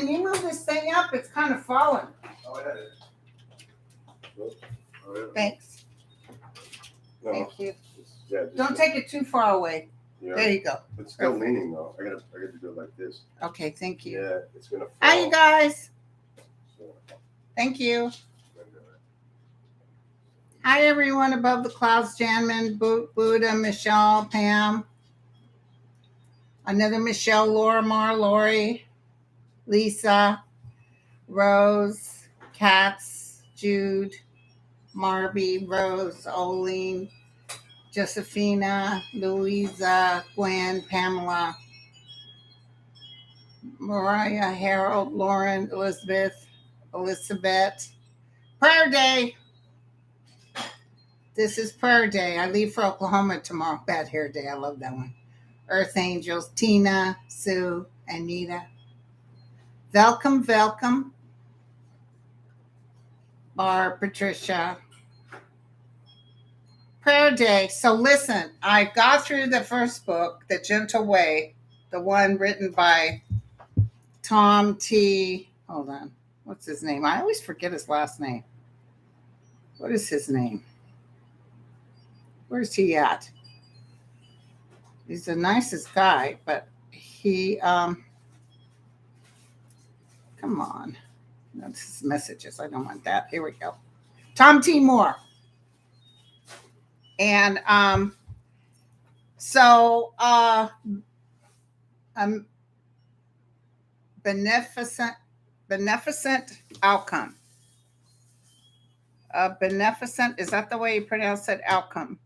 can you move this thing up? It's kind of falling. Oh, yeah. Oh, yeah. Thanks. No, Thank you. just Don't take it too far away. Yeah. There you go. It's still leaning though. I gotta do it like this. Okay, thank you. Yeah, it's gonna fall. Hi, you guys. So, Thank you. Hi, everyone above the clouds. Janman, Buddha, Michelle, Pam. Another Michelle, Laura, Mar, Lori, Lisa, Rose, Katz, Jude, Marby, Rose, Oline, Josephina, Louisa, Gwen, Pamela, Mariah, Harold, Lauren, Elizabeth. Prayer day. This is prayer day. I leave for Oklahoma tomorrow. Bad hair day. I love that one. Earth Angels, Tina, Sue, Anita. Welcome. Barb, Patricia. Prayer day. So listen, I got through the first book, The Gentle Way, the one written by Tom T. Hold on. What's his name? I always forget his last name. What is his name? Where's he at? He's the nicest guy, but he, come on. No, this is messages. I don't want that. Here we go. Tom T. Moore. And beneficent outcome. Beneficent, is that the way you pronounce it? Outcome.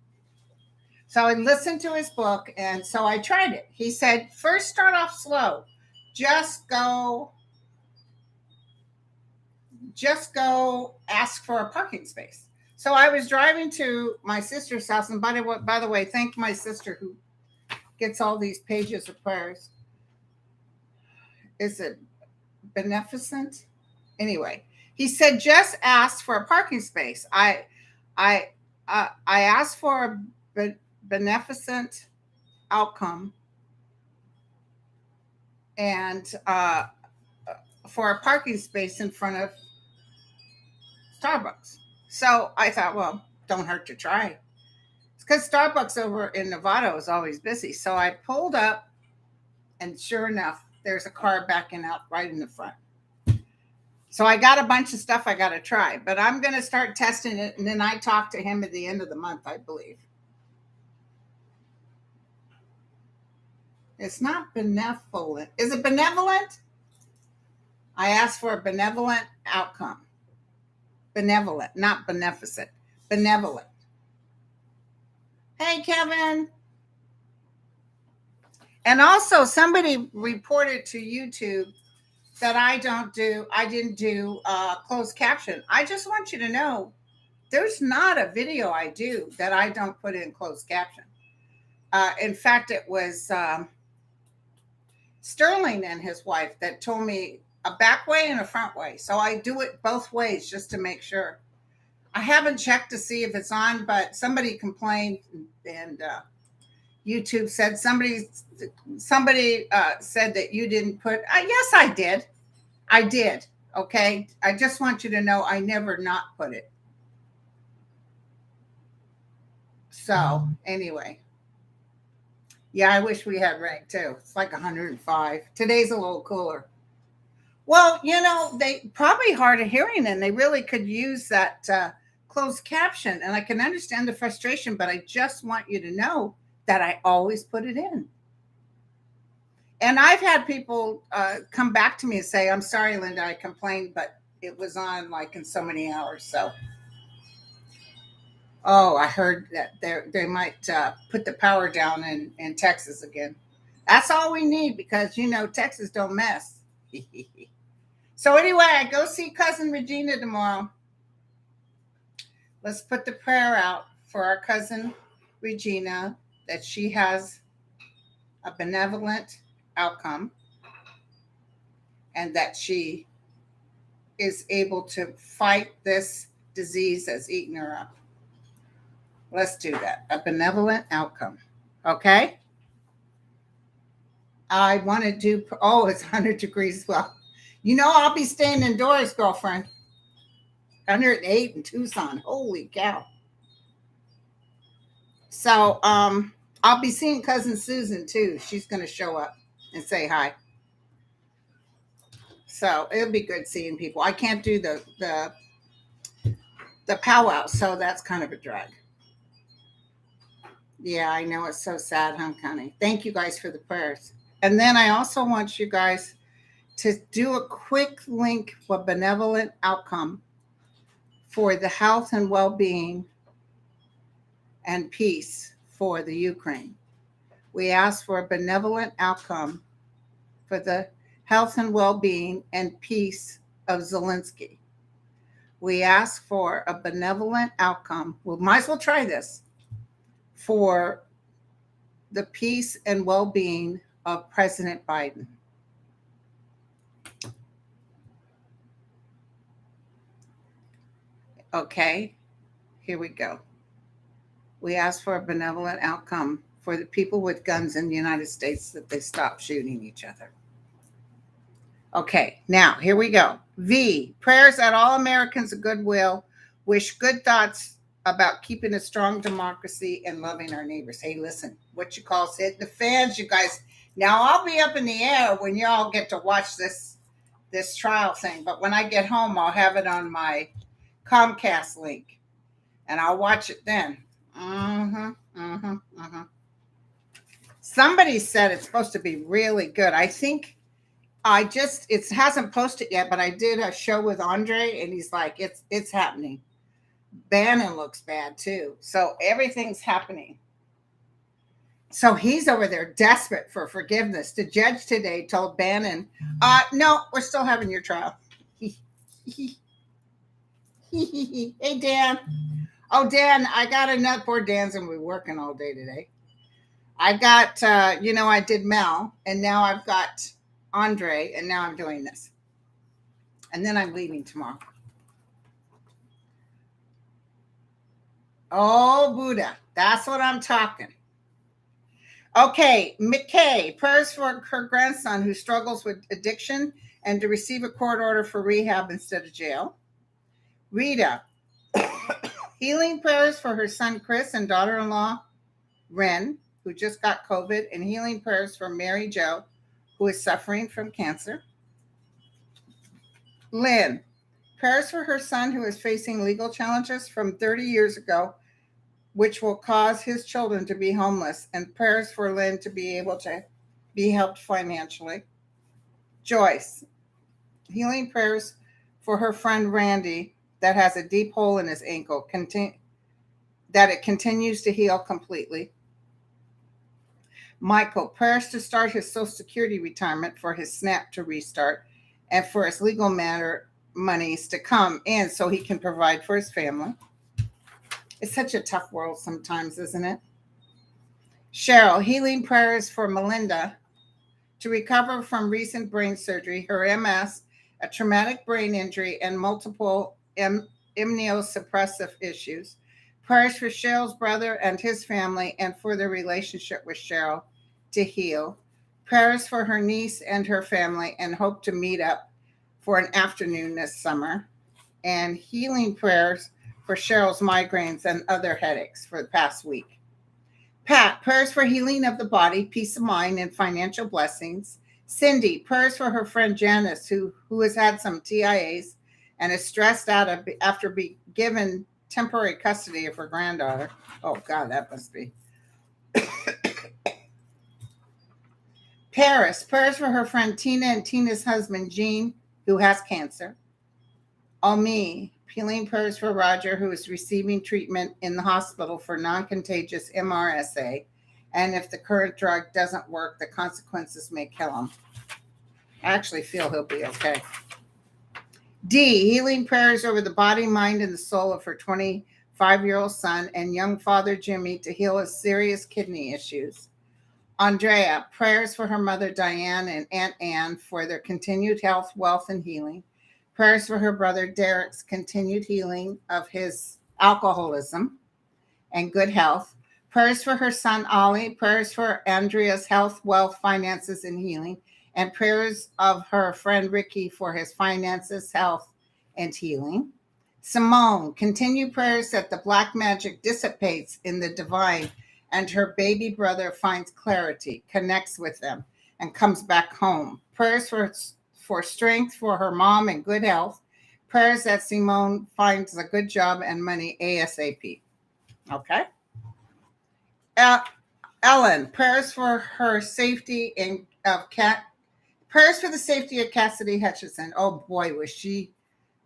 So I listened to his book, and so I tried it. He said, first start off slow. Just go ask for a parking space. So I was driving to my sister's house, and by the way, thank my sister who gets all these pages of prayers. Is it beneficent? Anyway, he said, just ask for a parking space. I asked for a beneficent outcome and for a parking space in front of Starbucks. So I thought, well, don't hurt to try. It's because Starbucks over in Nevada is always busy. So I pulled up, and sure enough, there's a car backing out right in the front. So I got a bunch of stuff I got to try, but I'm going to start testing it. And then I talk to him at the end of the month, I believe. It's not benevolent. Is it benevolent? I asked for a benevolent outcome. Benevolent, not beneficent. Benevolent. Hey, Kevin. And also somebody reported to YouTube that I didn't do closed caption. I just want you to know there's not a video I do that I don't put in closed caption. In fact, it was Sterling and his wife that told me a back way and a front way. So I do it both ways just to make sure. I haven't checked to see if it's on, but somebody complained and YouTube said somebody said that you didn't put. Yes, I did. I did. Okay. I just want you to know I never not put it. So anyway. Yeah, I wish we had rain too. It's like 105. Today's a little cooler. Well, they probably hard of hearing and they really could use that closed caption. And I can understand the frustration, but I just want you to know that I always put it in. And I've had people come back to me and say, I'm sorry, Linda, I complained, but it was on like in so many hours. So, I heard that they might put the power down in Texas again. That's all we need because, Texas don't mess. So anyway, I go see cousin Regina tomorrow. Let's put the prayer out for our cousin Regina that she has a benevolent outcome and that she is able to fight this disease that's eating her up. Let's do that. A benevolent outcome. Okay? I want to do, it's 100 degrees as well. You know, I'll be staying indoors, girlfriend. 108 in Tucson. Holy cow. So, I'll be seeing cousin Susan too. She's going to show up and say hi. So it'll be good seeing people. I can't do the powwow, so that's kind of a drag. Yeah, I know it's so sad, huh, Connie? Thank you guys for the prayers. And then I also want you guys to do a quick link for benevolent outcome for the health and well-being and peace for the Ukraine. We ask for a benevolent outcome for the health and well-being and peace of Zelensky. We ask for a benevolent outcome. We might as well try this for the peace and well-being of President Biden. Okay, here we go. We ask for a benevolent outcome for the people with guns in the United States that they stop shooting each other. Okay, now here we go. V, prayers that all Americans of goodwill wish good thoughts about keeping a strong democracy and loving our neighbors. Hey, listen, what you call hitting the fans, you guys. Now I'll be up in the air when y'all get to watch this trial thing, but when I get home, I'll have it on my Comcast link, and I'll watch it then. Somebody said it's supposed to be really good. I think it hasn't posted yet, but I did a show with Andre, and he's like, it's happening. Bannon looks bad too. So everything's happening. So he's over there desperate for forgiveness. The judge today told Bannon, no, we're still having your trial. Hey, Dan. Oh, Dan, I got enough. Poor Dan's going to be working all day today. I got, I did Mel, and now I've got Andre, and now I'm doing this. And then I'm leaving tomorrow. Oh, Buddha. That's what I'm talking. Okay, McKay, prayers for her grandson who struggles with addiction and to receive a court order for rehab instead of jail. Rita, healing prayers for her son Chris and daughter-in-law Ren, who just got COVID, and healing prayers for Mary Jo, who is suffering from cancer. Lynn, prayers for her son who is facing legal challenges from 30 years ago, which will cause his children to be homeless, and prayers for Lynn to be able to be helped financially. Joyce, healing prayers for her friend Randy that has a deep hole in his ankle, that it continues to heal completely. Michael, prayers to start his Social Security retirement for his SNAP to restart and for his legal matter monies to come in so he can provide for his family. It's such a tough world sometimes, isn't it? Cheryl, healing prayers for Melinda to recover from recent brain surgery, her MS, a traumatic brain injury, and multiple immunosuppressive issues. Prayers for Cheryl's brother and his family and for their relationship with Cheryl to heal. Prayers for her niece and her family and hope to meet up for an afternoon this summer. And healing prayers for Cheryl's migraines and other headaches for the past week. Pat, prayers for healing of the body, peace of mind, and financial blessings. Cindy, prayers for her friend Janice, who has had some TIAs and is stressed out after being given temporary custody of her granddaughter. Oh, God, that must be. Paris, prayers for her friend Tina and Tina's husband, Gene, who has cancer. Omi, healing prayers for Roger, who is receiving treatment in the hospital for non-contagious MRSA. And if the current drug doesn't work, the consequences may kill him. I actually feel he'll be okay. D, healing prayers over the body, mind, and the soul of her 25-year-old son and young father Jimmy to heal his serious kidney issues. Andrea, prayers for her mother Diane and Aunt Anne for their continued health, wealth, and healing. Prayers for her brother Derek's continued healing of his alcoholism and good health. Prayers for her son Ollie. Prayers for Andrea's health, wealth, finances, and healing. and prayers of her friend Ricky for his finances, health, and healing. Simone, continue prayers that the black magic dissipates in the divine and her baby brother finds clarity, connects with them, and comes back home. Prayers for strength for her mom and good health. Prayers that Simone finds a good job and money ASAP. Okay. Uh, Ellen, prayers for her safety and of cat. Prayers for the safety of Cassidy Hutchinson. Oh boy, was she?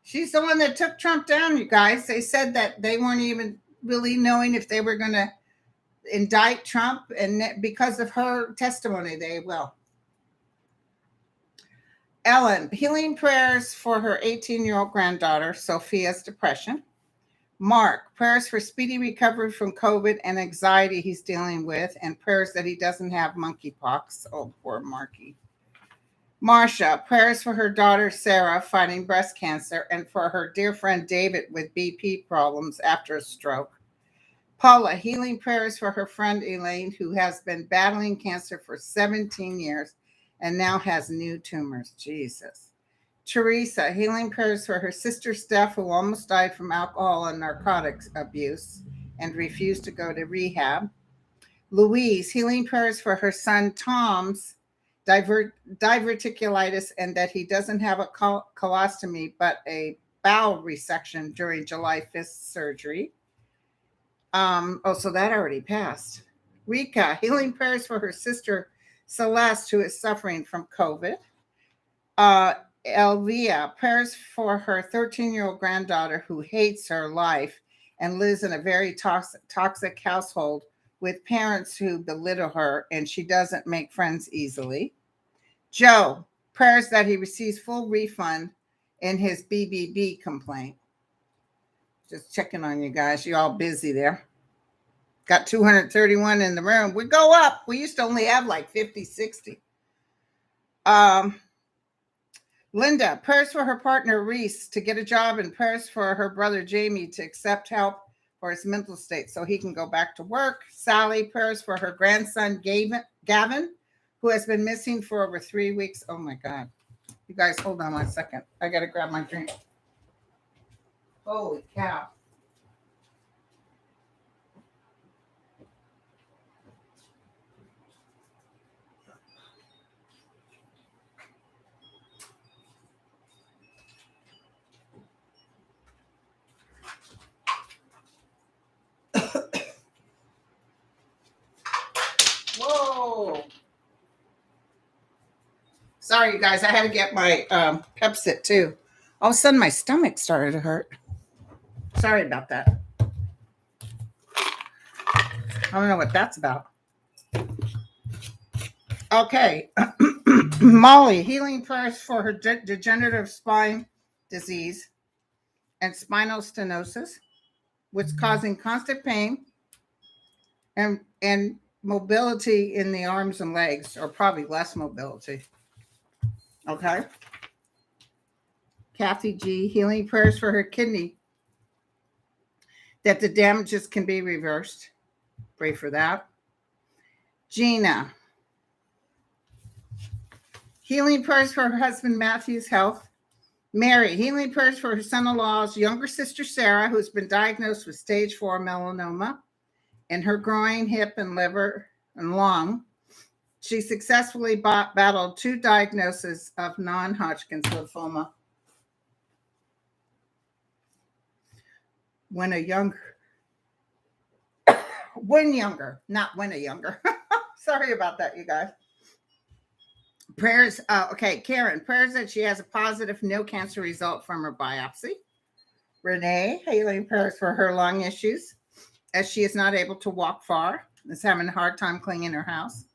She's the one that took Trump down, you guys. They said that they weren't even really knowing if they were going to indict Trump, and because of her testimony, they will. Ellen, healing prayers for her 18-year-old granddaughter, Sophia's depression. Mark, prayers for speedy recovery from COVID and anxiety he's dealing with, and prayers that he doesn't have monkeypox. Oh, poor Marky. Marcia, prayers for her daughter Sarah fighting breast cancer, and for her dear friend David with BP problems after a stroke. Paula, healing prayers for her friend Elaine, who has been battling cancer for 17 years and now has new tumors. Jesus. Teresa, healing prayers for her sister Steph, who almost died from alcohol and narcotics abuse and refused to go to rehab. Louise, healing prayers for her son Tom's diverticulitis and that he doesn't have a colostomy but a bowel resection during July 5th surgery. So that already passed. Rika, healing prayers for her sister Celeste, who is suffering from COVID. Elvia, prayers for her 13-year-old granddaughter who hates her life and lives in a very toxic household with parents who belittle her, and she doesn't make friends easily. Joe, prayers that he receives full refund in his BBB complaint. Just checking on you guys. You're all busy there. Got 231 in the room. We go up. We used to only have like 50, 60. Linda, prayers for her partner Reese to get a job, and prayers for her brother Jamie to accept help for his mental state so he can go back to work. Sally, prayers for her grandson Gavin, who has been missing for over 3 weeks. Oh my God. You guys, hold on 1 second. I got to grab my drink. Holy cow. Whoa. Sorry, you guys. I had to get my Pepsi too. All of a sudden, my stomach started to hurt. Sorry about that. I don't know what that's about. Okay. Molly, healing prayers for her degenerative spine disease and spinal stenosis, which is causing constant pain and mobility in the arms and legs, or probably less mobility. Okay. Kathy G, healing prayers for her kidney, that the damages can be reversed. Pray for that. Gina, healing prayers for her husband Matthew's health. Mary, healing prayers for her son-in-law's younger sister Sarah, who's been diagnosed with stage 4 melanoma in her groin, hip, and liver and lung. She successfully battled 2 diagnoses of non-Hodgkin's lymphoma. When younger. Sorry about that, you guys. Prayers, okay, Karen, prayers that she has a positive no cancer result from her biopsy. Renee, healing prayers for her lung issues, as she is not able to walk far, is having a hard time cleaning her house.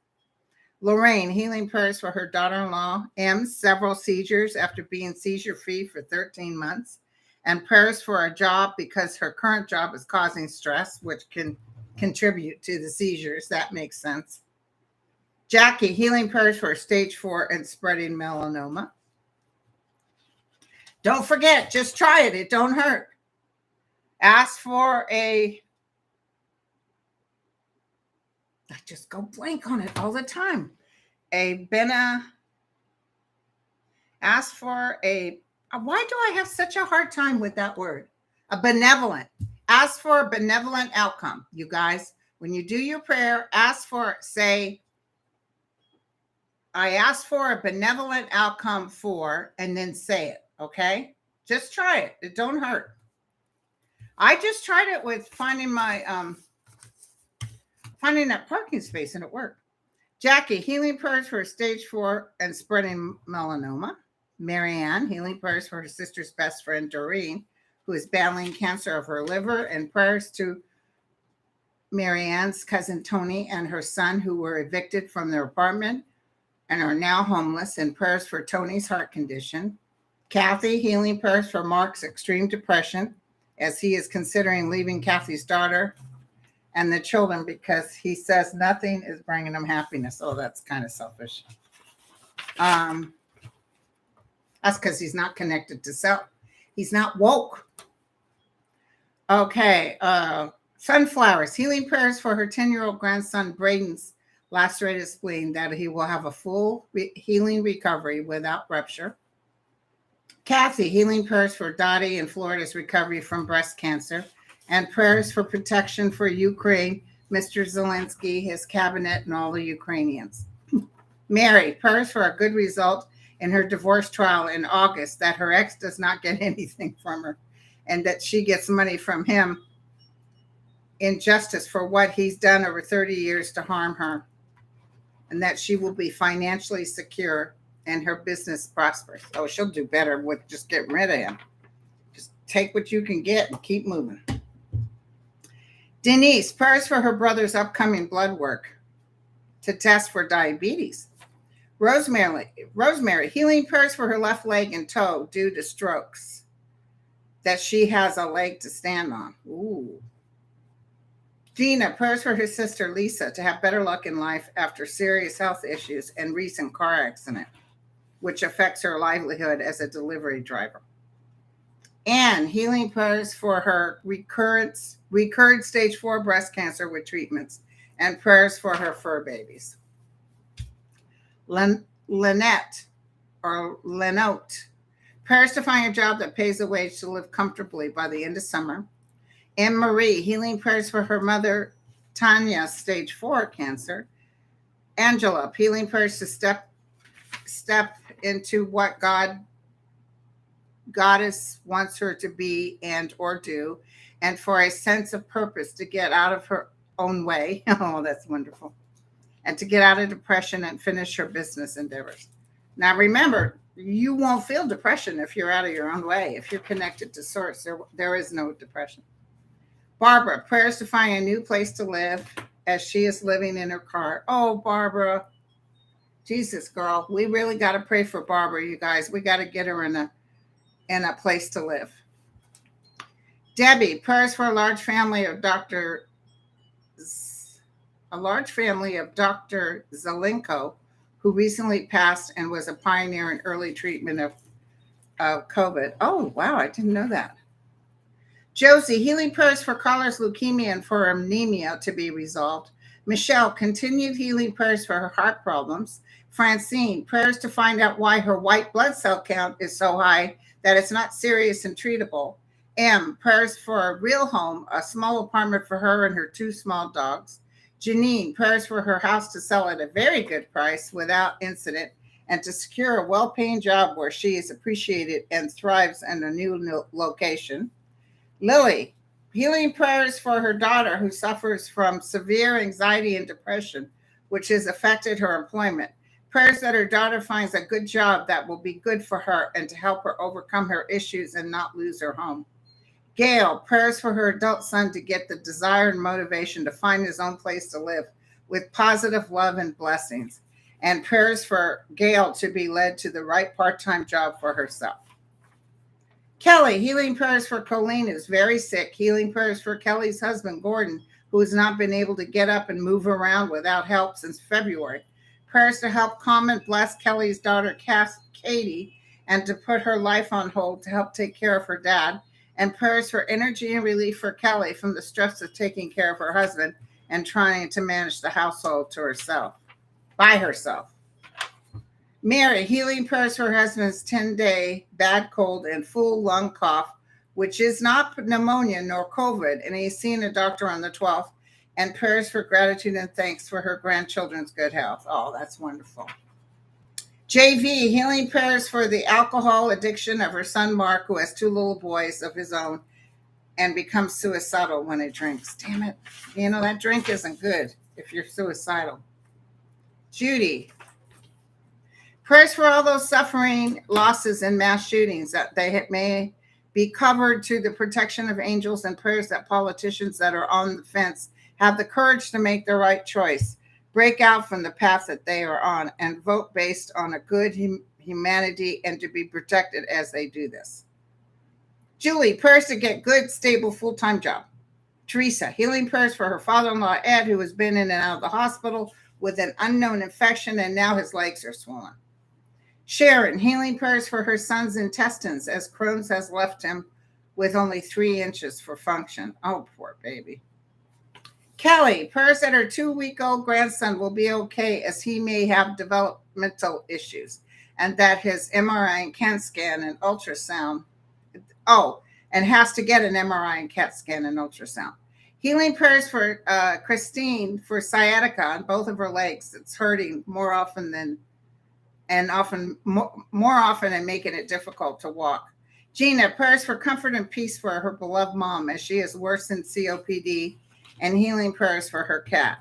Lorraine, healing prayers for her daughter-in-law, M's several seizures after being seizure-free for 13 months, and prayers for a job because her current job is causing stress, which can contribute to the seizures. That makes sense. Jackie, healing prayers for stage 4 and spreading melanoma. Don't forget, just try it. It don't hurt. Ask for I just go blank on it all the time. A Benevolent Ask for a, why do I have such a hard time with that word? A benevolent. Ask for a benevolent outcome. You guys, when you do your prayer, ask for, say, I ask for a benevolent outcome for, and then say it. Okay. Just try it. It don't hurt. I just tried it with finding that parking space and it worked. Jackie, healing prayers for stage 4 and spreading melanoma. Marianne, healing prayers for her sister's best friend, Doreen, who is battling cancer of her liver, and prayers to Marianne's cousin, Tony, and her son, who were evicted from their apartment and are now homeless, and prayers for Tony's heart condition. Kathy, healing prayers for Mark's extreme depression, as he is considering leaving Kathy's daughter and the children because he says nothing is bringing him happiness. Oh, that's kind of selfish. That's because he's not connected to self. He's not woke. Okay. Sunflowers, healing prayers for her 10-year-old grandson, Braden's lacerated spleen, that he will have a full healing recovery without rupture. Kathy, healing prayers for Dottie in Florida's recovery from breast cancer, and prayers for protection for Ukraine, Mr. Zelensky, his cabinet, and all the Ukrainians. Mary, prayers for a good result in her divorce trial in August, that her ex does not get anything from her and that she gets money from him in justice for what he's done over 30 years to harm her, and that she will be financially secure and her business prospers. Oh, she'll do better with just getting rid of him. Just take what you can get and keep moving. Denise, prayers for her brother's upcoming blood work to test for diabetes. Rosemary, healing prayers for her left leg and toe due to strokes, that she has a leg to stand on. Ooh. Gina, prayers for her sister Lisa to have better luck in life after serious health issues and recent car accident, which affects her livelihood as a delivery driver. And healing prayers for her recurrent stage 4 breast cancer with treatments, and prayers for her fur babies. Lynette, prayers to find a job that pays a wage to live comfortably by the end of summer. Anne Marie, healing prayers for her mother, Tanya, stage 4 cancer. Angela, healing prayers to step into what Goddess wants her to be and or do, and for a sense of purpose to get out of her own way. Oh, that's wonderful. And to get out of depression and finish her business endeavors. Now, remember, you won't feel depression if you're out of your own way. If you're connected to source, there is no depression. Barbara, prayers to find a new place to live as she is living in her car. Oh, Barbara. Jesus, girl. We really got to pray for Barbara, you guys. We got to get her in a place to live. Debbie, prayers for a large family of Dr. Zelenko, who recently passed and was a pioneer in early treatment of COVID. Oh, wow. I didn't know that. Josie, healing prayers for Carla's leukemia and for anemia to be resolved. Michelle, continued healing prayers for her heart problems. Francine, prayers to find out why her white blood cell count is so high that it's not serious and treatable. M, prayers for a real home, a small apartment for her and her 2 small dogs. Janine, prayers for her house to sell at a very good price without incident and to secure a well-paying job where she is appreciated and thrives in a new location. Lily, healing prayers for her daughter who suffers from severe anxiety and depression, which has affected her employment. Prayers that her daughter finds a good job that will be good for her and to help her overcome her issues and not lose her home. Gail, prayers for her adult son to get the desire and motivation to find his own place to live with positive love and blessings. And prayers for Gail to be led to the right part-time job for herself. Kelly, healing prayers for Colleen, who's very sick. Healing prayers for Kelly's husband, Gordon, who has not been able to get up and move around without help since February. Prayers to help calm and bless Kelly's daughter, Katie, and to put her life on hold to help take care of her dad. And prayers for energy and relief for Kelly from the stress of taking care of her husband and trying to manage the household by herself. Mary, healing prayers for her husband's 10-day bad cold and full lung cough, which is not pneumonia nor COVID, and he's seeing a doctor on the 12th, and prayers for gratitude and thanks for her grandchildren's good health. Oh, that's wonderful. JV, healing prayers for the alcohol addiction of her son Mark, who has two little boys of his own and becomes suicidal when he drinks. Damn it. You know, that drink isn't good if you're suicidal. Judy, prayers for all those suffering losses in mass shootings, that they may be covered to the protection of angels, and prayers that politicians that are on the fence have the courage to make the right choice, break out from the path that they are on, and vote based on a good humanity and to be protected as they do this. Julie, prayers to get good, stable, full-time job. Teresa, healing prayers for her father-in-law, Ed, who has been in and out of the hospital with an unknown infection, and now his legs are swollen. Sharon, healing prayers for her son's intestines, as Crohn's has left him with only 3 inches for function. Oh, poor baby. Kelly, prayers that her 2-week-old grandson will be okay, as he may have developmental issues, and that his MRI and CAT scan and ultrasound, and has to get an MRI and CAT scan and ultrasound. Healing prayers for Christine for sciatica on both of her legs. It's hurting more often and making it difficult to walk. Gina, prayers for comfort and peace for her beloved mom as she has worsened COPD, and healing prayers for her cat.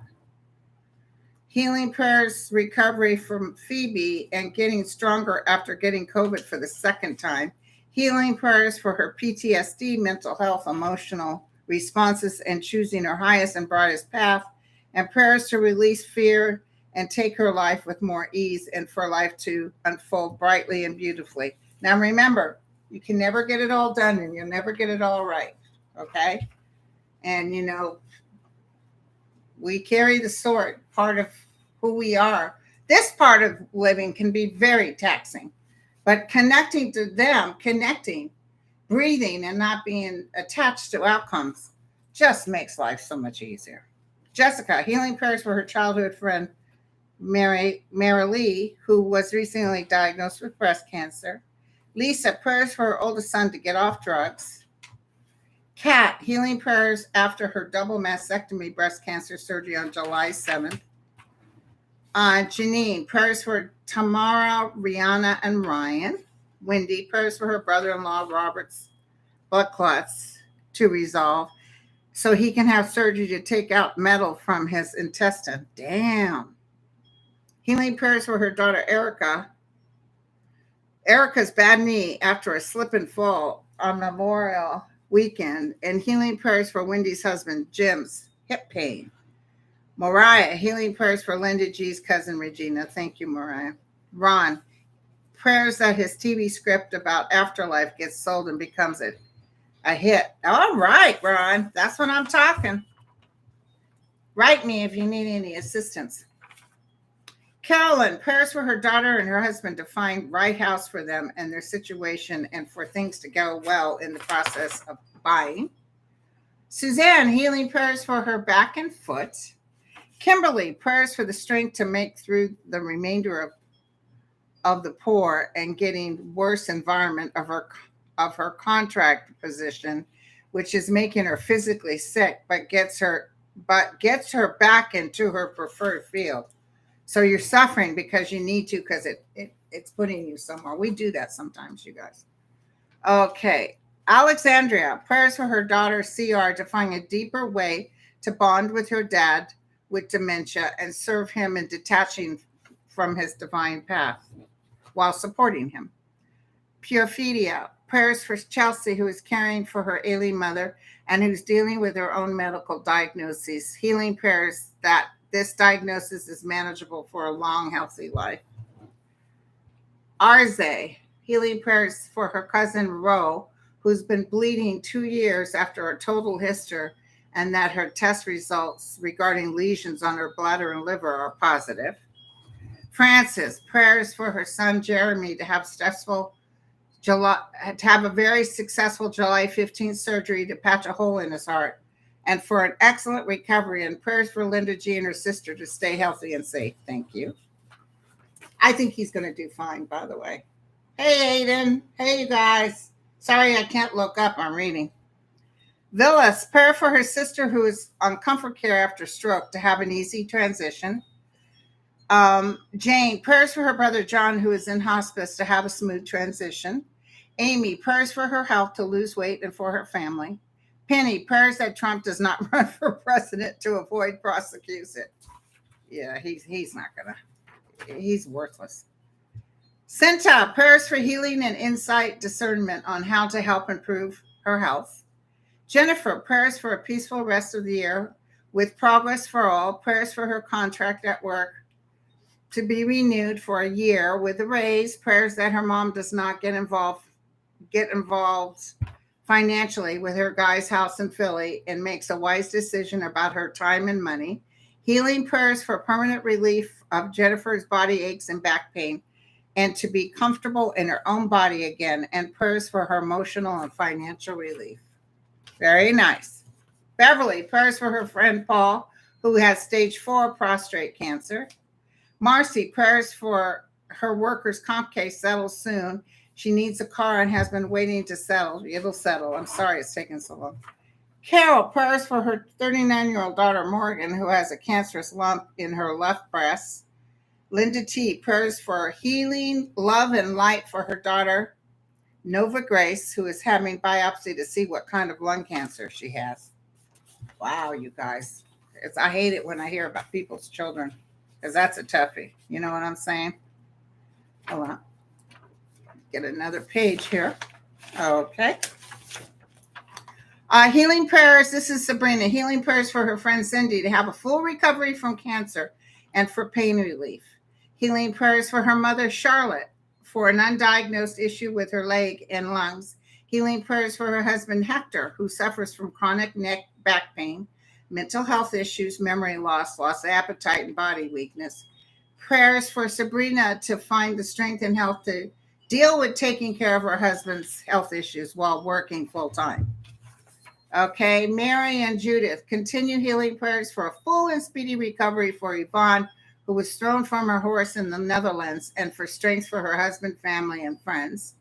Healing prayers, recovery from Phoebe and getting stronger after getting COVID for the second time. Healing prayers for her PTSD, mental health, emotional responses, and choosing her highest and brightest path. And prayers to release fear and take her life with more ease, and for life to unfold brightly and beautifully. Now remember, you can never get it all done, and you'll never get it all right, okay? And, you know, we carry the sword, part of who we are. This part of living can be very taxing, but connecting, breathing, and not being attached to outcomes just makes life so much easier. Jessica, healing prayers for her childhood friend, Mary Lee, who was recently diagnosed with breast cancer. Lisa, prayers for her oldest son to get off drugs. Kat, healing prayers after her double mastectomy breast cancer surgery on July 7th. Janine, prayers for Tamara, Rihanna, and Ryan. Wendy, prayers for her brother-in-law Robert's blood clots to resolve so he can have surgery to take out metal from his intestine. Damn. Healing prayers for her daughter Erica. Erica's bad knee after a slip and fall on Memorial weekend, and healing prayers for Wendy's husband Jim's hip pain. Mariah, healing prayers for Linda G's cousin Regina. Thank you, Mariah. Ron, prayers that his TV script about afterlife gets sold and becomes a hit. All right, Ron, that's what I'm talking. Write me if you need any assistance. Carolyn, prayers for her daughter and her husband to find right house for them and their situation, and for things to go well in the process of buying. Suzanne, healing prayers for her back and foot. Kimberly, prayers for the strength to make through the remainder of the poor and getting worse environment of her contract position, which is making her physically sick, but gets her back into her preferred field. So you're suffering because you need to, because it's putting you somewhere. We do that sometimes, you guys. Okay. Alexandria, prayers for her daughter CR to find a deeper way to bond with her dad with dementia and serve him in detaching from his divine path while supporting him. Purfidia, prayers for Chelsea, who is caring for her ailing mother and who's dealing with her own medical diagnoses. Healing prayers that this diagnosis is manageable for a long, healthy life. Arze, healing prayers for her cousin Ro, who's been bleeding 2 years after a total hyster, and that her test results regarding lesions on her bladder and liver are positive. Frances, prayers for her son Jeremy to have a very successful July 15th surgery to patch a hole in his heart, and for an excellent recovery, and prayers for Linda G and her sister to stay healthy and safe. Thank you. I think he's going to do fine, by the way. Hey, Aiden. Hey, you guys. Sorry I can't look up. I'm reading. Villas, prayer for her sister who is on comfort care after stroke to have an easy transition. Jane, prayers for her brother John who is in hospice to have a smooth transition. Amy, prayers for her health to lose weight and for her family. Penny, prayers that Trump does not run for president to avoid prosecution. Yeah, he's not gonna. He's worthless. Cinta, prayers for healing and insight, discernment on how to help improve her health. Jennifer, prayers for a peaceful rest of the year with progress for all. Prayers for her contract at work to be renewed for a year with a raise. Prayers that her mom does not get involved financially with her guy's house in Philly and makes a wise decision about her time and money. Healing prayers for permanent relief of Jennifer's body aches and back pain and to be comfortable in her own body again, and prayers for her emotional and financial relief. Very nice. Beverly, prayers for her friend Paul, who has stage 4 prostate cancer. Marcy, prayers for her workers' comp case settles soon. She needs a car and has been waiting to settle. It'll settle. I'm sorry it's taking so long. Carol, prayers for her 39-year-old daughter Morgan, who has a cancerous lump in her left breast. Linda T, prayers for healing, love, and light for her daughter Nova Grace, who is having biopsy to see what kind of lung cancer she has. Wow, you guys. I hate it when I hear about people's children because that's a toughie. You know what I'm saying? Hold on. Get another page here. Okay. Healing prayers. This is Sabrina. Healing prayers for her friend Cindy to have a full recovery from cancer and for pain relief. Healing prayers for her mother Charlotte for an undiagnosed issue with her leg and lungs. Healing prayers for her husband Hector, who suffers from chronic neck back pain, mental health issues, memory loss, loss of appetite, and body weakness. Prayers for Sabrina to find the strength and health to deal with taking care of her husband's health issues while working full time. Okay, Mary and Judith, continue healing prayers for a full and speedy recovery for Yvonne, who was thrown from her horse in the Netherlands, and for strength for her husband, family, and friends.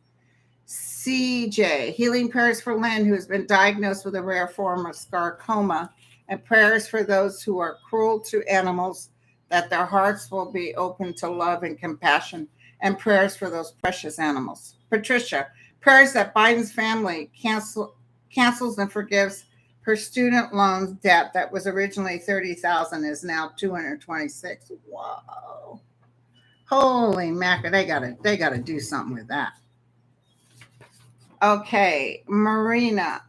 CJ, healing prayers for Lynn, who has been diagnosed with a rare form of sarcoma, and prayers for those who are cruel to animals, that their hearts will be open to love and compassion, and prayers for those precious animals. Patricia, prayers that Biden's family cancels and forgives her student loans debt that was originally $30,000 is now $226,000. Whoa. Holy mackerel, they gotta do something with that. Okay, Marina,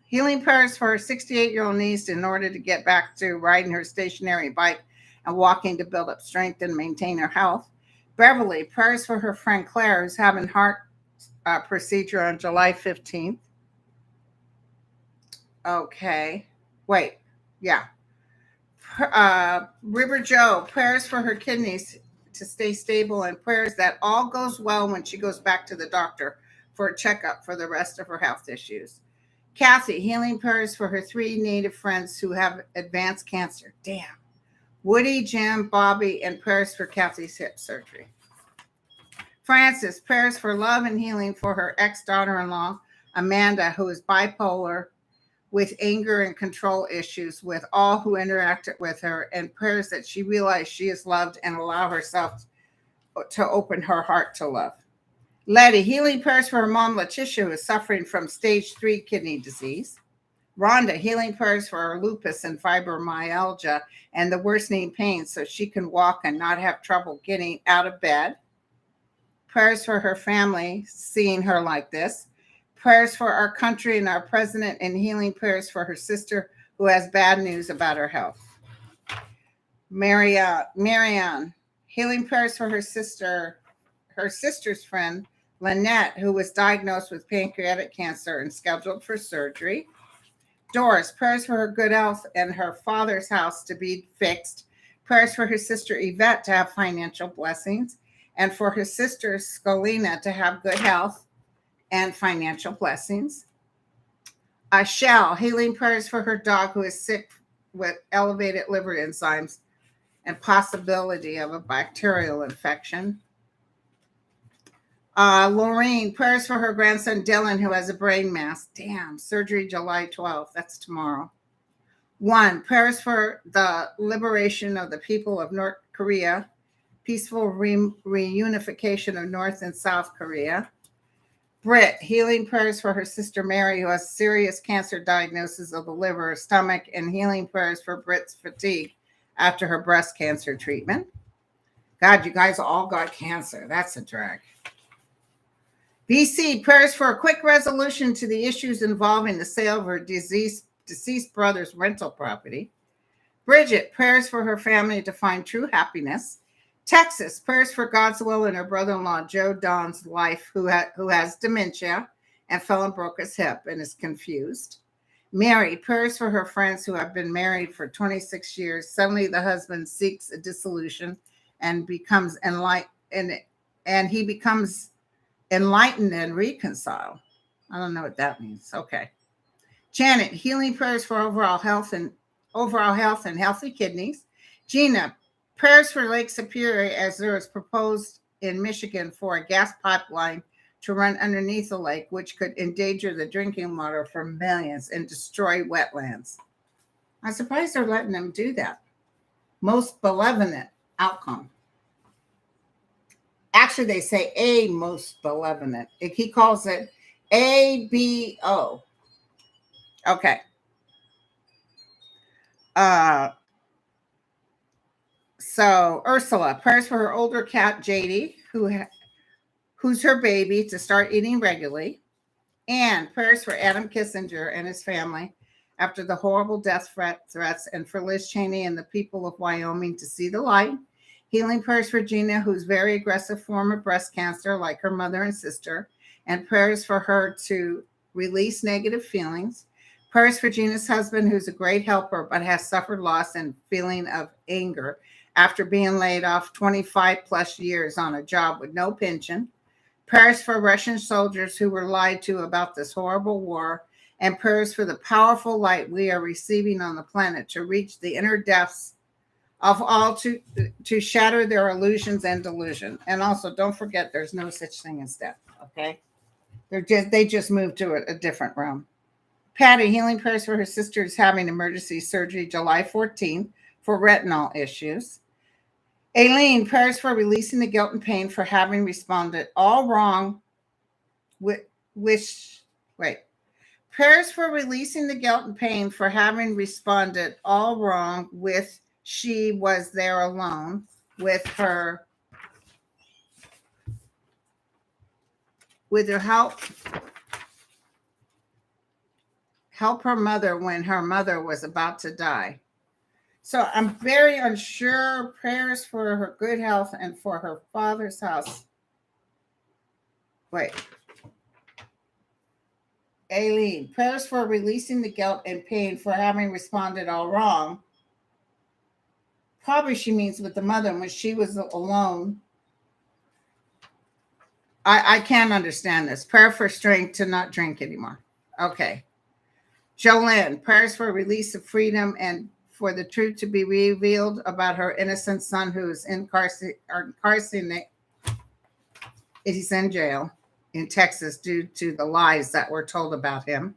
healing prayers for her 68-year-old niece in order to get back to riding her stationary bike and walking to build up strength and maintain her health. Beverly, prayers for her friend Claire, who's having heart procedure on July 15th. Okay, wait, yeah. River Joe, prayers for her kidneys to stay stable and prayers that all goes well when she goes back to the doctor for a checkup for the rest of her health issues. Kathy, healing prayers for her 3 native friends who have advanced cancer. Damn. Woody, Jim, Bobby, and prayers for Kathy's hip surgery. Frances, prayers for love and healing for her ex-daughter-in-law, Amanda, who is bipolar with anger and control issues with all who interacted with her, and prayers that she realize she is loved and allow herself to open her heart to love. Letty, healing prayers for her mom, Letitia, who is suffering from stage 3 kidney disease. Rhonda, healing prayers for her lupus and fibromyalgia and the worsening pain so she can walk and not have trouble getting out of bed. Prayers for her family, seeing her like this. Prayers for our country and our president, and healing prayers for her sister who has bad news about her health. Marianne, healing prayers for her sister's friend, Lynette, who was diagnosed with pancreatic cancer and scheduled for surgery. Doris, prayers for her good health and her father's house to be fixed. Prayers for her sister Yvette to have financial blessings, and for her sister Scolina to have good health and financial blessings. Shell, healing prayers for her dog who is sick with elevated liver enzymes and possibility of a bacterial infection. Lorraine, prayers for her grandson Dylan, who has a brain mass. Damn, surgery July 12th. That's tomorrow. 1, prayers for the liberation of the people of North Korea, peaceful reunification of North and South Korea. Britt, healing prayers for her sister Mary, who has serious cancer diagnosis of the liver, stomach, and healing prayers for Britt's fatigue after her breast cancer treatment. God, you guys all got cancer. That's a drag. BC, prayers for a quick resolution to the issues involving the sale of her deceased brother's rental property. Bridget, prayers for her family to find true happiness. Texas, prayers for God's will in her brother-in-law Joe Don's life, who has dementia and fell and broke his hip and is confused. Mary, prayers for her friends who have been married for 26 years. Suddenly the husband seeks a dissolution and becomes enlightened, and he becomes enlightened and reconciled. I don't know what that means. Okay. Janet, healing prayers for overall health and healthy kidneys. Gina, prayers for Lake Superior as there is proposed in Michigan for a gas pipeline to run underneath the lake, which could endanger the drinking water for millions and destroy wetlands. I'm surprised they're letting them do that. Most benevolent outcome. Actually, they say a most benevolent. He calls it ABO. Okay. So Ursula, prayers for her older cat, JD, who's her baby, to start eating regularly. And prayers for Adam Kissinger and his family after the horrible death threats, and for Liz Cheney and the people of Wyoming to see the light. Healing prayers for Gina, who's very aggressive form of breast cancer, like her mother and sister, and prayers for her to release negative feelings. Prayers for Gina's husband, who's a great helper, but has suffered loss and feeling of anger after being laid off 25 plus years on a job with no pension. Prayers for Russian soldiers who were lied to about this horrible war, and prayers for the powerful light we are receiving on the planet to reach the inner depths of all, to shatter their illusions and delusion. And also, don't forget, there's no such thing as death. Okay, they just moved to a different realm. Patty, healing prayers for her sisters having emergency surgery July 14th for retinal issues. Aileen, prayers for releasing the guilt and pain for having responded all wrong prayers for releasing the guilt and pain for having responded all wrong with she was there alone with her help her mother when her mother was about to die. So I'm very unsure. Prayers for her good health and for her father's house. Aileen, prayers for releasing the guilt and pain for having responded all wrong. Probably she means with the mother when she was alone. I can't understand this. Prayer for strength to not drink anymore. Okay. Jolene, prayers for release of freedom and for the truth to be revealed about her innocent son who is incarcerated. He's in jail in Texas due to the lies that were told about him.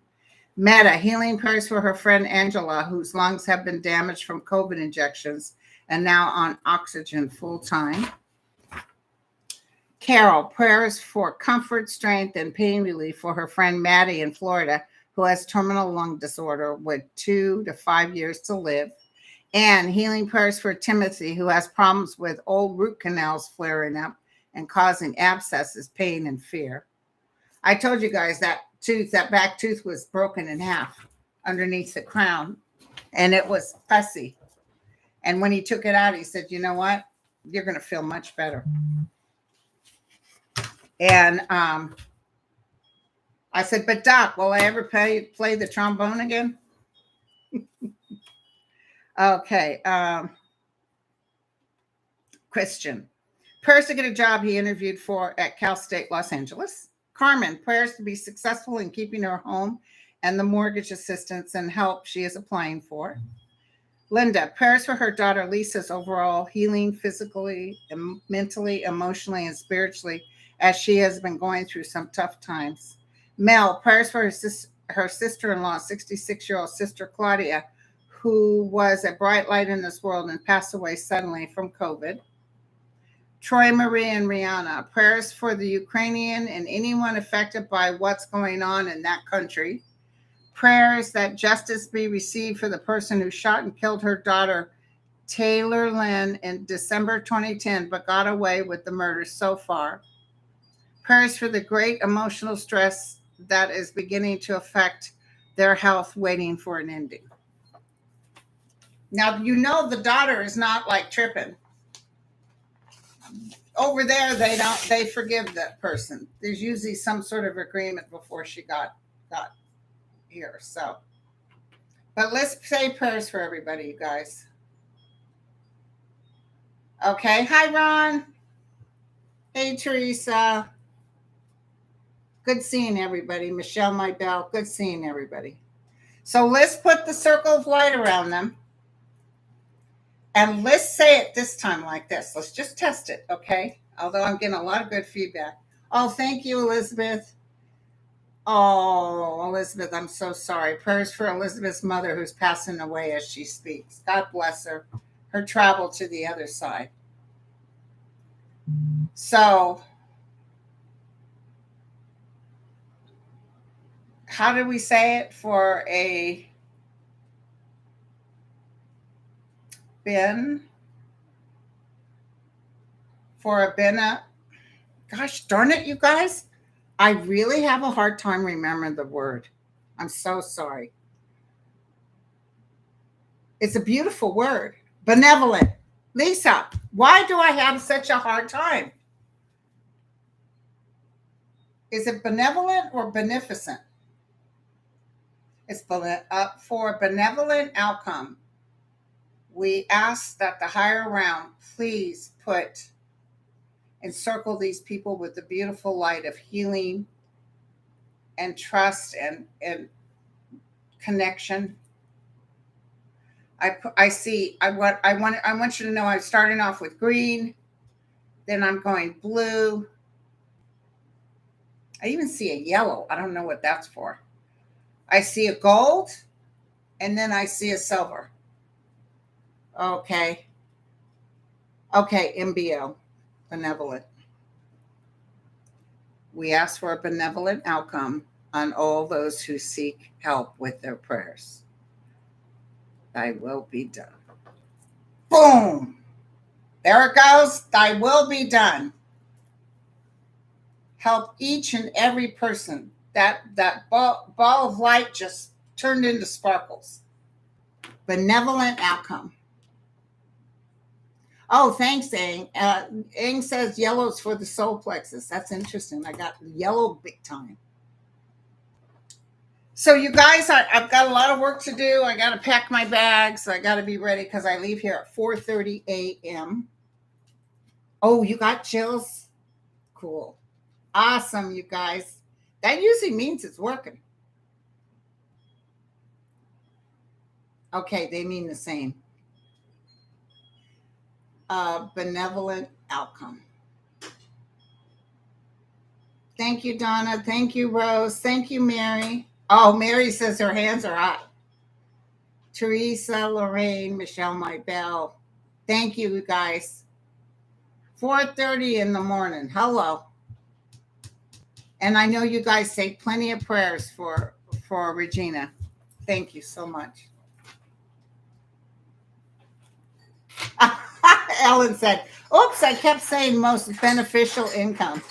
Meta, healing prayers for her friend Angela, whose lungs have been damaged from COVID injections and now on oxygen full time. Carol, prayers for comfort, strength, and pain relief for her friend Maddie in Florida, who has terminal lung disorder with 2 to 5 years to live. And healing prayers for Timothy, who has problems with old root canals flaring up and causing abscesses, pain, and fear. I told you guys that back tooth was broken in half underneath the crown, and it was pussy. And when he took it out, he said, you know what? You're going to feel much better. And I said, but Doc, will I ever play the trombone again? Okay. Christian, prayers to get a job he interviewed for at Cal State Los Angeles. Carmen, prayers to be successful in keeping her home and the mortgage assistance and help she is applying for. Linda, prayers for her daughter Lisa's overall healing physically, mentally, emotionally, and spiritually as she has been going through some tough times. Mel, prayers for her sister-in-law, 66-year-old sister Claudia, who was a bright light in this world and passed away suddenly from COVID. Troy, Marie, and Rihanna, prayers for the Ukrainian and anyone affected by what's going on in that country. Prayers that justice be received for the person who shot and killed her daughter, Taylor Lynn, in December 2010, but got away with the murder so far. Prayers for the great emotional stress that is beginning to affect their health, waiting for an ending. Now, you know the daughter is not like tripping. Over there, they forgive that person. There's usually some sort of agreement before she got here. So, but let's say prayers for everybody, you guys. Okay. Hi, Ron. Hey, Teresa. Good seeing everybody. Michelle, my bell. Good seeing everybody. So let's put the circle of light around them. And let's say it this time like this. Let's just test it, okay? Although I'm getting a lot of good feedback. Oh, thank you, Elizabeth. Oh, Elizabeth, I'm so sorry. Prayers for Elizabeth's mother who's passing away as she speaks. God bless her. Her travel to the other side. So, how do we say it for a Ben? For a Bena? Gosh darn it, you guys. I really have a hard time remembering the word. I'm so sorry. It's a beautiful word. Benevolent. Lisa, why do I have such a hard time? Is it benevolent or beneficent? It's for a benevolent outcome. We ask that the higher realm please encircle these people with the beautiful light of healing and trust and connection. I want you to know I'm starting off with green, then I'm going blue. I even see a yellow. I don't know what that's for. I see a gold, and then I see a silver. Okay. Okay, MBO, benevolent. We ask for a benevolent outcome on all those who seek help with their prayers. Thy will be done. Boom! There it goes. Thy will be done. Help each and every person. That ball of light just turned into sparkles. Benevolent outcome. Oh, thanks, Ang. Ang says yellow's for the solar plexus. That's interesting. I got yellow big time. So you guys, I've got a lot of work to do. I got to pack my bags. I got to be ready because I leave here at 4:30 a.m. Oh, you got chills? Cool. Awesome, you guys. That usually means it's working. Okay, they mean the same. Benevolent outcome. Thank you, Donna. Thank you, Rose. Thank you, Mary. Oh, Mary says her hands are hot. Teresa, Lorraine, Michelle, my bell. Thank you, guys. 4:30 in the morning. Hello. And I know you guys say plenty of prayers for Regina. Thank you so much. Ellen said, oops, I kept saying most beneficial income.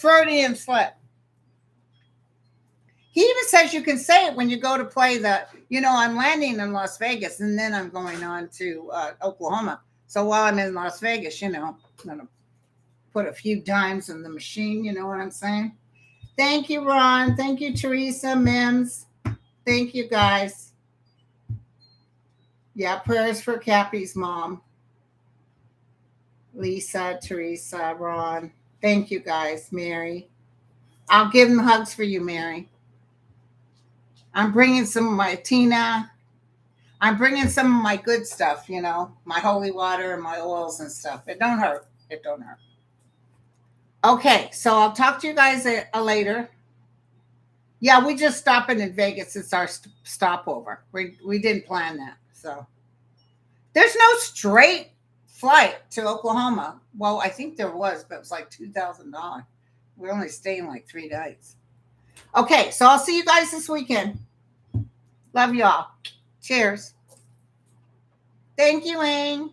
Freudian slip. He even says you can say it when you go to play I'm landing in Las Vegas and then I'm going on to Oklahoma. So while I'm in Las Vegas, I'm going to put a few dimes in the machine. You know what I'm saying? Thank you, Ron. Thank you, Teresa, Mims. Thank you, guys. Yeah, prayers for Cappy's mom. Lisa, Teresa, Ron. Thank you, guys. Mary. I'll give them hugs for you, Mary. I'm bringing some of my Tina. I'm bringing some of my good stuff, you know, my holy water and my oils and stuff. It don't hurt. It don't hurt. Okay, so I'll talk to you guys later. Yeah, we just stopping in Vegas. It's our stopover. We didn't plan that. So there's no straight flight to Oklahoma. Well, I think there was, but it was like $2,000. We're only staying like 3 nights. Okay, so I'll see you guys this weekend. Love y'all. Cheers. Thank you, Ling.